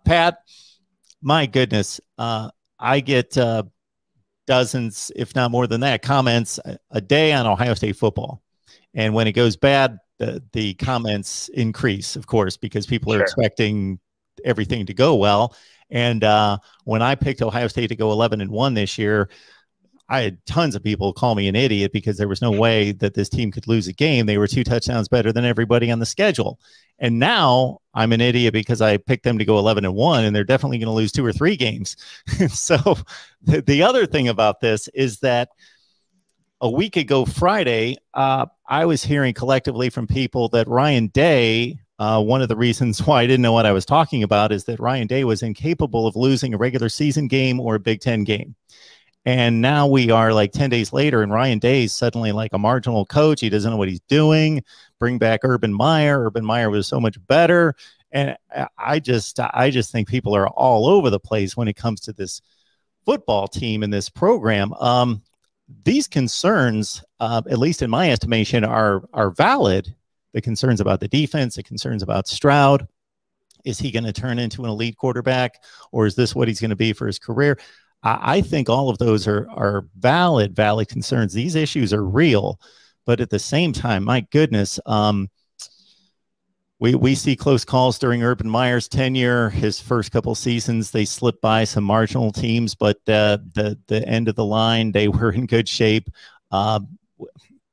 Pat, my goodness, I get dozens, if not more than that, comments a day on Ohio State football. And when it goes bad, the comments increase, of course, because people are expecting everything to go well. And when I picked Ohio State to go 11-1 this year, I had tons of people call me an idiot because there was no way that this team could lose a game. They were 2 touchdowns better than everybody on the schedule. And now I'm an idiot because I picked them to go 11-1, and they're definitely going to lose 2 or 3 games. So the other thing about this is that a week ago Friday, I was hearing collectively from people that Ryan Day, one of the reasons why I didn't know what I was talking about is that Ryan Day was incapable of losing a regular season game or a Big Ten game. And now we are like 10 days later, and Ryan Day's suddenly like a marginal coach. He doesn't know what he's doing. Bring back Urban Meyer. Urban Meyer was so much better. And I just think people are all over the place when it comes to this football team and this program. These concerns, at least in my estimation, are valid. The concerns about the defense, the concerns about Stroud. Is he going to turn into an elite quarterback, or is this what he's going to be for his career? I think all of those are valid concerns. These issues are real, but at the same time, my goodness, we see close calls during Urban Meyer's tenure. His first couple seasons, they slipped by some marginal teams, but the end of the line, they were in good shape.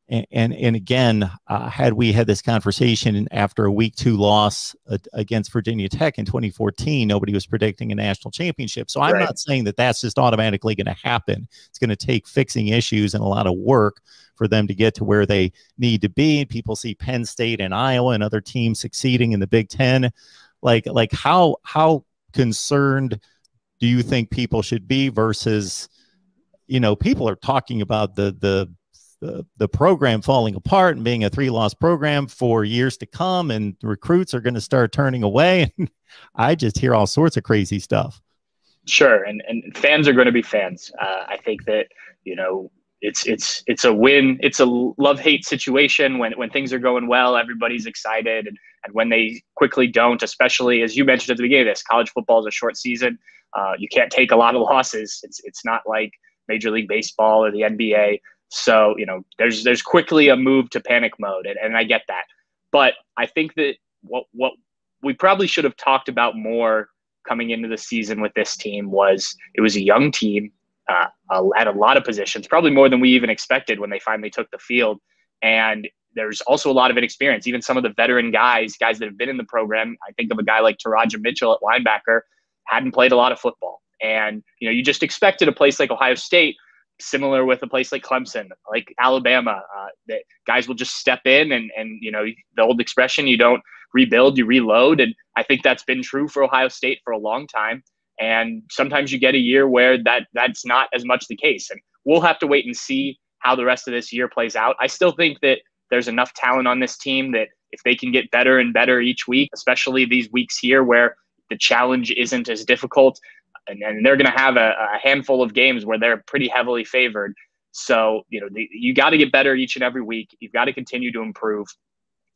And again, had we had this conversation after a week 2 loss against Virginia Tech in 2014, nobody was predicting a national championship. So I'm not saying that that's just automatically going to happen. It's going to take fixing issues and a lot of work for them to get to where they need to be. People see Penn State and Iowa and other teams succeeding in the Big Ten. Like how concerned do you think people should be versus, people are talking about the program falling apart and being a 3-loss program for years to come, and recruits are going to start turning away. I just hear all sorts of crazy stuff. Sure. And fans are going to be fans. I think that, it's a win. It's a love-hate situation. When things are going well, everybody's excited. And when they quickly don't, especially as you mentioned at the beginning of this, college football is a short season. You can't take a lot of losses. It's not like Major League Baseball or the NBA. So, there's quickly a move to panic mode, and I get that. But I think that what we probably should have talked about more coming into the season with this team was it was a young team at a lot of positions, probably more than we even expected when they finally took the field. And there's also a lot of inexperience. Even some of the veteran guys that have been in the program, I think of a guy like Taraja Mitchell at linebacker, hadn't played a lot of football. And, you just expected a place like Ohio State, similar with a place like Clemson, like Alabama, that guys will just step in and the old expression, you don't rebuild, you reload. And I think that's been true for Ohio State for a long time. And sometimes you get a year where that's not as much the case. And we'll have to wait and see how the rest of this year plays out. I still think that there's enough talent on this team that if they can get better and better each week, especially these weeks here where the challenge isn't as difficult, and they're going to have a handful of games where they're pretty heavily favored. So, you got to get better each and every week. You've got to continue to improve.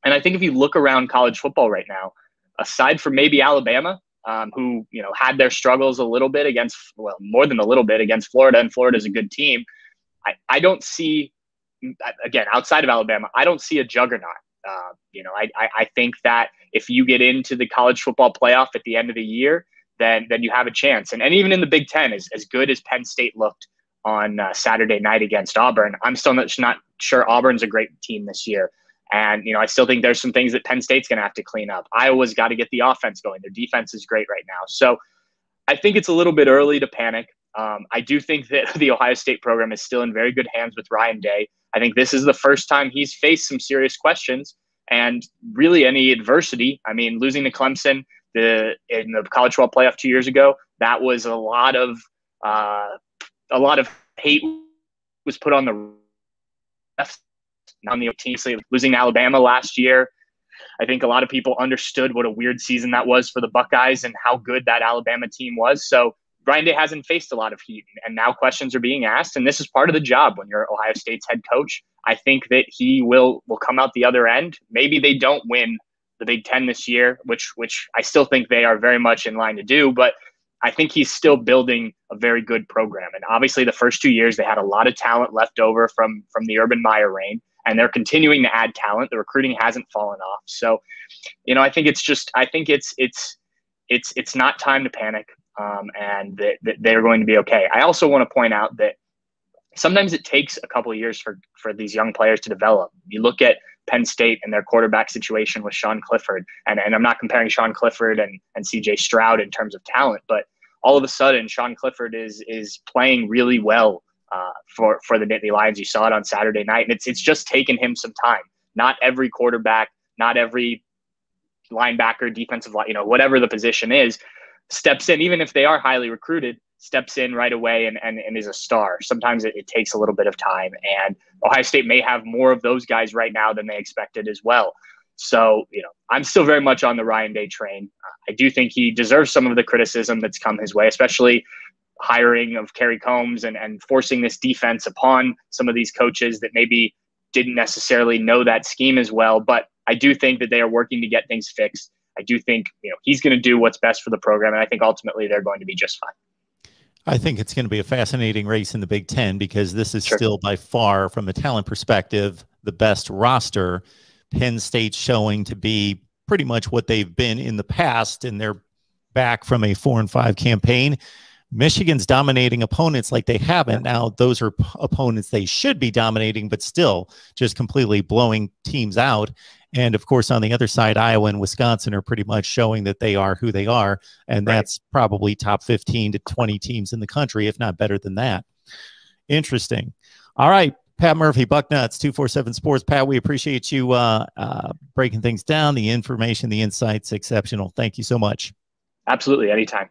And I think if you look around college football right now, aside from maybe Alabama, who, had their struggles a little bit against, well, more than a little bit against Florida, and Florida's a good team, I don't see, again, outside of Alabama, I don't see a juggernaut. I think that if you get into the college football playoff at the end of the year, then you have a chance. And even in the Big Ten, as good as Penn State looked on Saturday night against Auburn, I'm still not sure Auburn's a great team this year. And, I still think there's some things that Penn State's going to have to clean up. Iowa's got to get the offense going. Their defense is great right now. So I think it's a little bit early to panic. I do think that the Ohio State program is still in very good hands with Ryan Day. I think this is the first time he's faced some serious questions and really any adversity. I mean, losing to Clemson in the college football playoff 2 years ago, that was a lot of hate was put on the refs, on the team. Losing to Alabama last year, I think a lot of people understood what a weird season that was for the Buckeyes and how good that Alabama team was. So Ryan Day hasn't faced a lot of heat, and now questions are being asked, and this is part of the job when you're Ohio State's head coach. I think that he will come out the other end. Maybe they don't win the Big Ten this year, which I still think they are very much in line to do, but I think he's still building a very good program. And obviously the first 2 years, they had a lot of talent left over from the Urban Meyer reign, and they're continuing to add talent. The recruiting hasn't fallen off. So, I think it's not time to panic, and that they're going to be okay. I also want to point out that sometimes it takes a couple of years for these young players to develop. You look at Penn State and their quarterback situation with Sean Clifford, and I'm not comparing Sean Clifford and CJ Stroud in terms of talent, but all of a sudden Sean Clifford is playing really well for the Nittany Lions. You saw it on Saturday night, and it's just taken him some time. Not every quarterback, not every linebacker, defensive line, whatever the position is, steps in, even if they are highly recruited, steps in right away and is a star. Sometimes it takes a little bit of time, and Ohio State may have more of those guys right now than they expected as well. So, I'm still very much on the Ryan Day train. I do think he deserves some of the criticism that's come his way, especially hiring of Kerry Combs and forcing this defense upon some of these coaches that maybe didn't necessarily know that scheme as well. But I do think that they are working to get things fixed. I do think, he's going to do what's best for the program, and I think ultimately they're going to be just fine. I think it's going to be a fascinating race in the Big Ten, because this is still by far, from a talent perspective, the best roster. Penn State showing to be pretty much what they've been in the past, and they're back from a 4-5 campaign. Michigan's dominating opponents like they haven't. Now, those are opponents they should be dominating, but still just completely blowing teams out. And of course, on the other side, Iowa and Wisconsin are pretty much showing that they are who they are. And that's probably top 15 to 20 teams in the country, if not better than that. Interesting. All right. Pat Murphy, Bucknuts, 247 Sports. Pat, we appreciate you breaking things down. The information, the insights, exceptional. Thank you so much. Absolutely. Anytime.